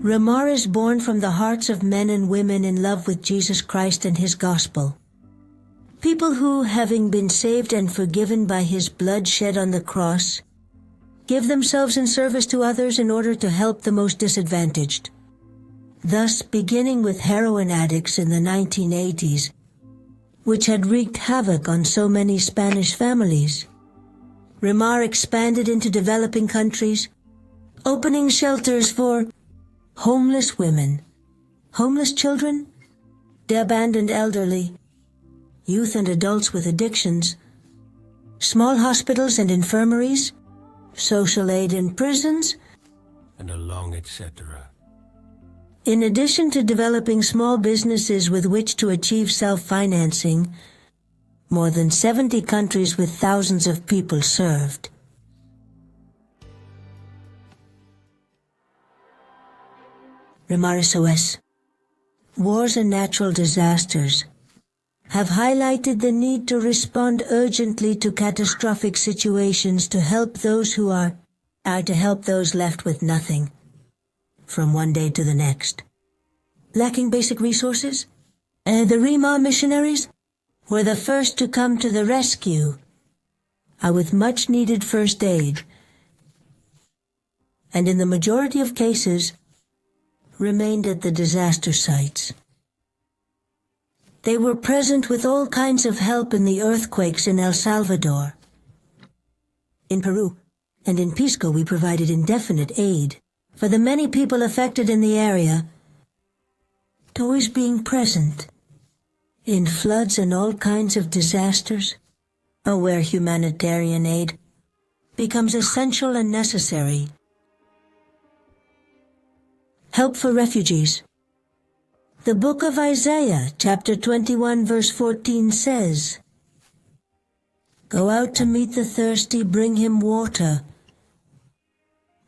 REMAR is born from the hearts of men and women in love with Jesus Christ and His gospel. People who, having been saved and forgiven by His blood shed on the cross, give themselves in service to others in order to help the most disadvantaged. Thus, beginning with heroin addicts in the 1980s, which had wreaked havoc on so many Spanish families, REMAR expanded into developing countries, opening shelters for homeless women, homeless children, the abandoned elderly, youth and adults with addictions, small hospitals and infirmaries, social aid in prisons, and a long etc. In addition to developing small businesses with which to achieve self-financing, more than 70 countries with thousands of people served. REMAR SOS. Wars and natural disasters have highlighted the need to respond urgently to catastrophic situations to help those who are to help those left with nothing from one day to the next. Lacking basic resources, the REMAR missionaries were the first to come to the rescue with much needed first aid, and in the majority of cases remained at the disaster sites. They were present with all kinds of help in the earthquakes in El Salvador. In Peru and in Pisco we provided indefinite aid for the many people affected in the area, always being present in floods and all kinds of disasters, where humanitarian aid becomes essential and necessary. Help for refugees. The book of Isaiah, chapter 21, verse 14 says, "Go out to meet the thirsty, bring him water.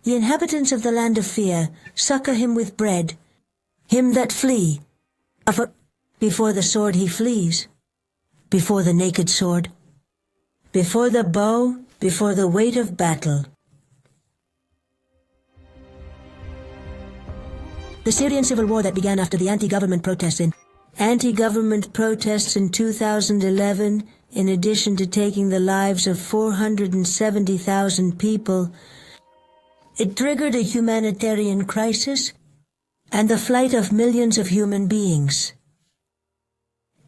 The inhabitants of the land of fear, succor him with bread. Him that flee, before the sword he flees, before the naked sword, before the bow, before the weight of battle." The Syrian civil war that began after the anti-government protests in 2011, in addition to taking the lives of 470,000 people, it triggered a humanitarian crisis and the flight of millions of human beings.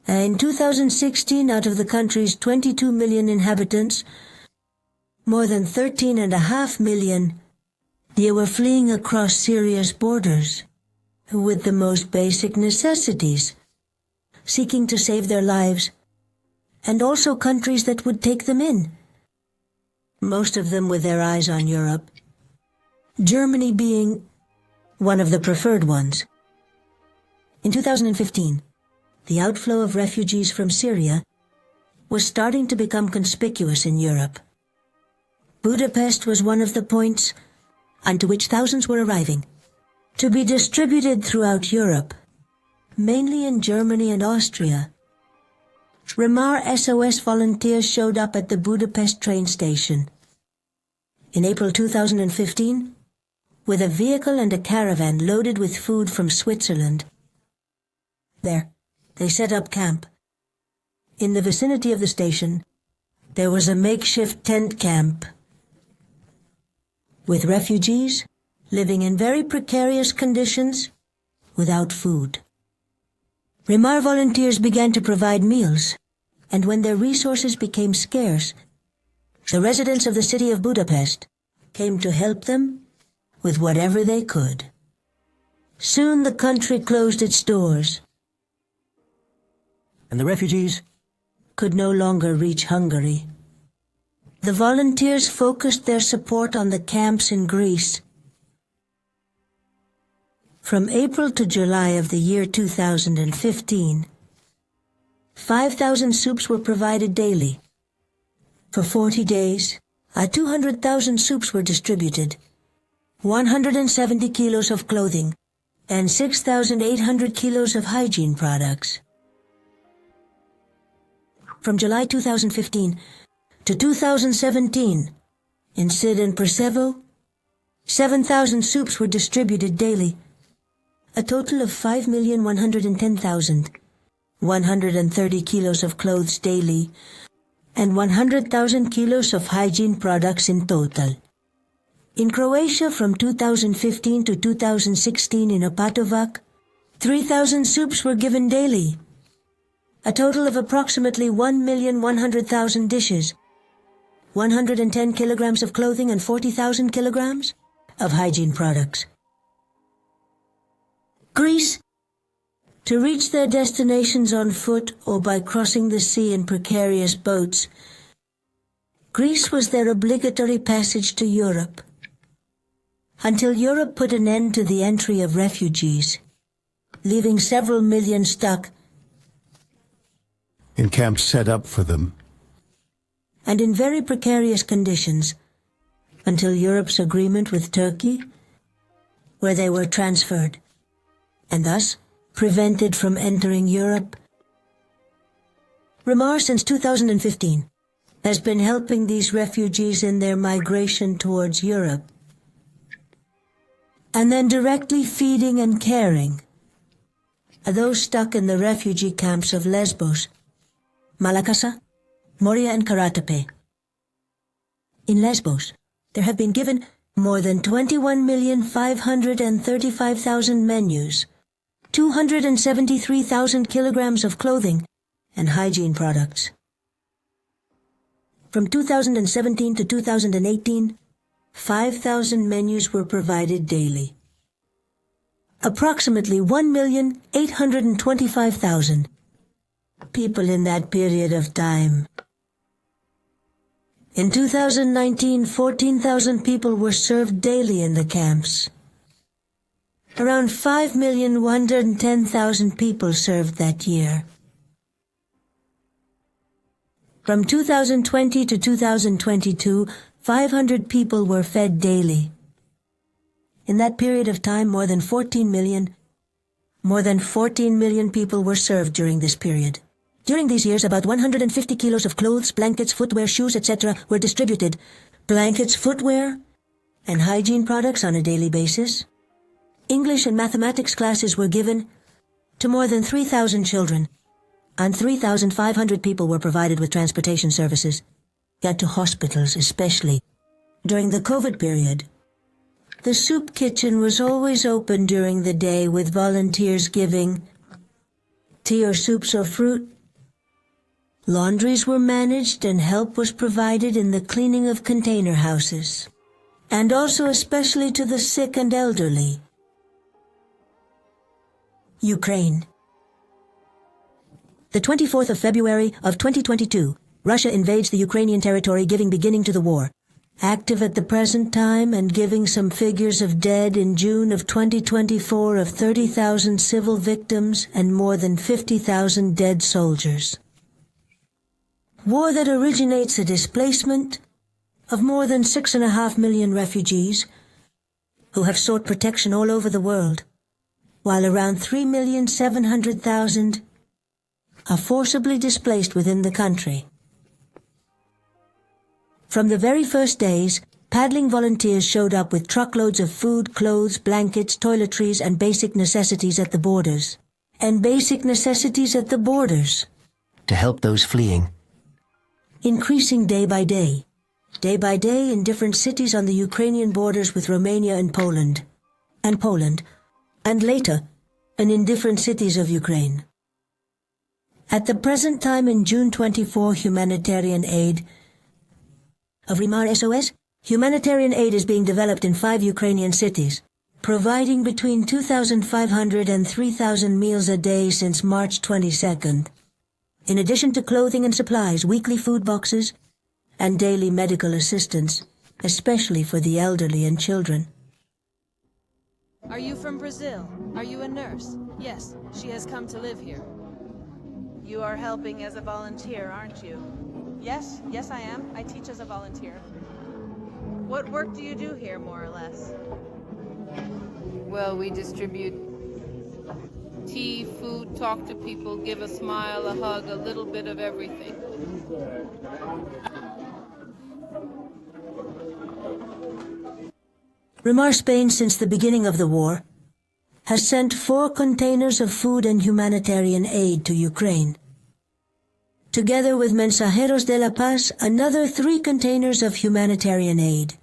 In 2016, out of the country's 22 million inhabitants, more than 13.5 million, they were fleeing across Syria's borders with the most basic necessities, seeking to save their lives, and also countries that would take them in, most of them with their eyes on Europe, Germany being one of the preferred ones. In 2015, the outflow of refugees from Syria was starting to become conspicuous in Europe. Budapest was one of the points onto which thousands were arriving, to be distributed throughout Europe, mainly in Germany and Austria. REMAR SOS volunteers showed up at the Budapest train station in April 2015 with a vehicle and a caravan loaded with food from Switzerland. There, they set up camp. In the vicinity of the station, there was a makeshift tent camp with refugees living in very precarious conditions without food. REMAR volunteers began to provide meals, and when their resources became scarce, the residents of the city of Budapest came to help them with whatever they could. Soon the country closed its doors, and the refugees could no longer reach Hungary. The volunteers focused their support on the camps in Greece. From April to July of the year 2015, 5,000 soups were provided daily. For 40 days, 200,000 soups were distributed, 170 kilos of clothing, and 6,800 kilos of hygiene products. From July 2015 to 2017, In Sid and Persevo, 7,000 soups were distributed daily, a total of 5,110,000, 130 kilos of clothes daily, and 100,000 kilos of hygiene products in total. In Croatia from 2015 to 2016 in Opatovac, 3,000 soups were given daily, a total of approximately 1,100,000 dishes, 110 kilograms of clothing and 40,000 kilograms of hygiene products. Greece, to reach their destinations on foot or by crossing the sea in precarious boats, Greece was their obligatory passage to Europe, until Europe put an end to the entry of refugees, leaving several million stuck in camps set up for them, and in very precarious conditions, until Europe's agreement with Turkey, where they were transferred, and thus prevented from entering Europe. REMAR, since 2015, has been helping these refugees in their migration towards Europe, and then directly feeding and caring those stuck in the refugee camps of Lesbos, Malakasa, Moria and Karatape. In Lesbos, there have been given more than 21,535,000 menus, 273,000 kilograms of clothing and hygiene products. From 2017 to 2018, 5,000 menus were provided daily. Approximately 1,825,000 people in that period of time. In 2019, 14,000 people were served daily in the camps. Around 5,110,000 people served that year. From 2020 to 2022, 500 people were fed daily. In that period of time, more than 14 million people were served during this period. During these years, about 150 kilos of clothes, blankets, footwear, shoes, etc. were distributed. Blankets, footwear, and hygiene products on a daily basis. English and mathematics classes were given to more than 3,000 children, and 3,500 people were provided with transportation services, yet to hospitals especially. During the COVID period, the soup kitchen was always open during the day with volunteers giving tea or soups or fruit. Laundries were managed and help was provided in the cleaning of container houses, and also especially to the sick and elderly. Ukraine. The 24th of February of 2022, Russia invades the Ukrainian territory, giving beginning to the war. Active at the present time and giving some figures of dead in June of 2024 of 30,000 civil victims and more than 50,000 dead soldiers. War that originates a displacement of more than 6.5 million refugees who have sought protection all over the world, while around 3,700,000 are forcibly displaced within the country. From the very first days, paddling volunteers showed up with truckloads of food, clothes, blankets, toiletries, and basic necessities at the borders. To help those fleeing. Increasing day by day in different cities on the Ukrainian borders with Romania and Poland, and later, and in different cities of Ukraine. At the present time in June 24, humanitarian aid of REMAR SOS, humanitarian aid is being developed in 5 Ukrainian cities, providing between 2,500 and 3,000 meals a day since March 22nd. In addition to clothing and supplies, weekly food boxes, and daily medical assistance, especially for the elderly and children. Are you from Brazil? Are you a nurse? Yes, she has come to live here. You are helping as a volunteer, aren't you? Yes, I am. I teach as a volunteer. What work do you do here, more or less? Well, we distribute tea, food, talk to people, give a smile, a hug, a little bit of everything. REMAR Spain, since the beginning of the war, has sent 4 containers of food and humanitarian aid to Ukraine. Together with Mensajeros de la Paz, another 3 containers of humanitarian aid.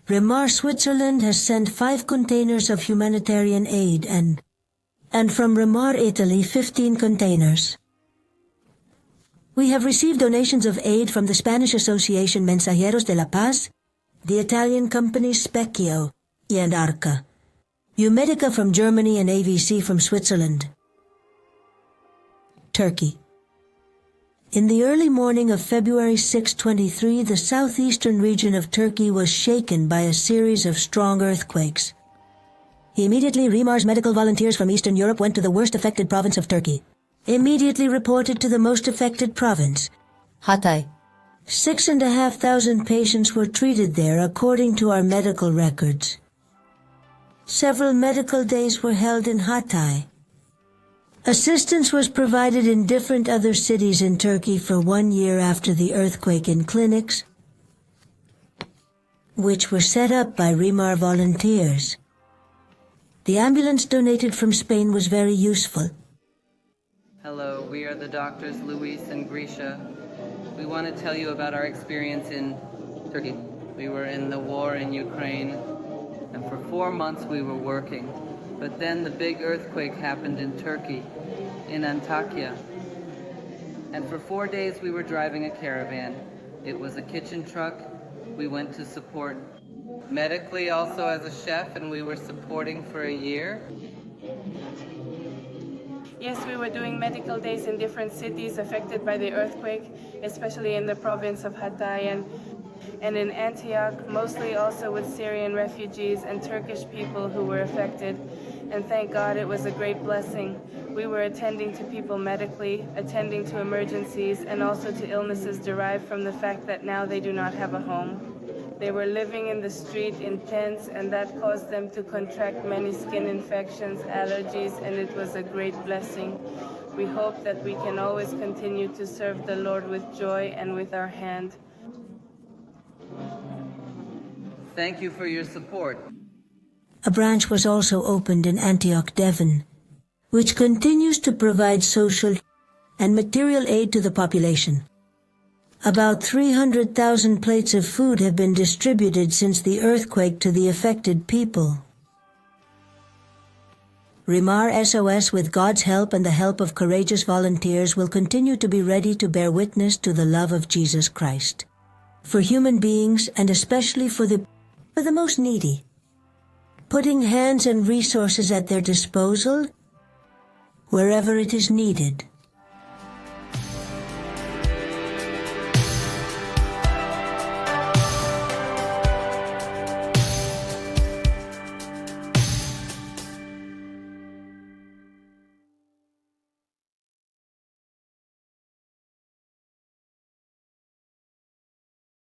REMAR Switzerland has sent 5 containers of humanitarian aid and from REMAR Italy 15 containers. We have received donations of aid from the Spanish association Mensajeros de la Paz, the Italian companies Specchio and Arca, Umedica from Germany and AVC from Switzerland. Turkey. In the early morning of February 6, 2023, the southeastern region of Turkey was shaken by a series of strong earthquakes. Immediately, REMAR's medical volunteers from Eastern Europe went to the worst affected province of Turkey. Immediately reported to the most affected province, Hatay. 6,500 patients were treated there according to our medical records. Several medical days were held in Hatay. Assistance was provided in different other cities in Turkey for 1 year after the earthquake in clinics, which were set up by REMAR volunteers. The ambulance donated from Spain was very useful. Hello, we are the doctors Luis and Grisha. We want to tell you about our experience in Turkey. We were in the war in Ukraine, and for 4 months we were working. But then the big earthquake happened in Turkey, in Antakya. And for 4 days we were driving a caravan. It was a kitchen truck. We went to support medically also as a chef, and we were supporting for a year. Yes, we were doing medical days in different cities affected by the earthquake, especially in the province of Hatay and in Antioch, mostly also with Syrian refugees and Turkish people who were affected. And thank God it was a great blessing. We were attending to people medically, attending to emergencies, and also to illnesses derived from the fact that now they do not have a home. They were living in the street in tents, and that caused them to contract many skin infections, allergies, and it was a great blessing. We hope that we can always continue to serve the Lord with joy and with our hand. Thank you for your support. A branch was also opened in Antioch, Devon, which continues to provide social and material aid to the population. About 300,000 plates of food have been distributed since the earthquake to the affected people. REMAR SOS, with God's help and the help of courageous volunteers, will continue to be ready to bear witness to the love of Jesus Christ, for human beings and especially for the most needy, putting hands and resources at their disposal wherever it is needed.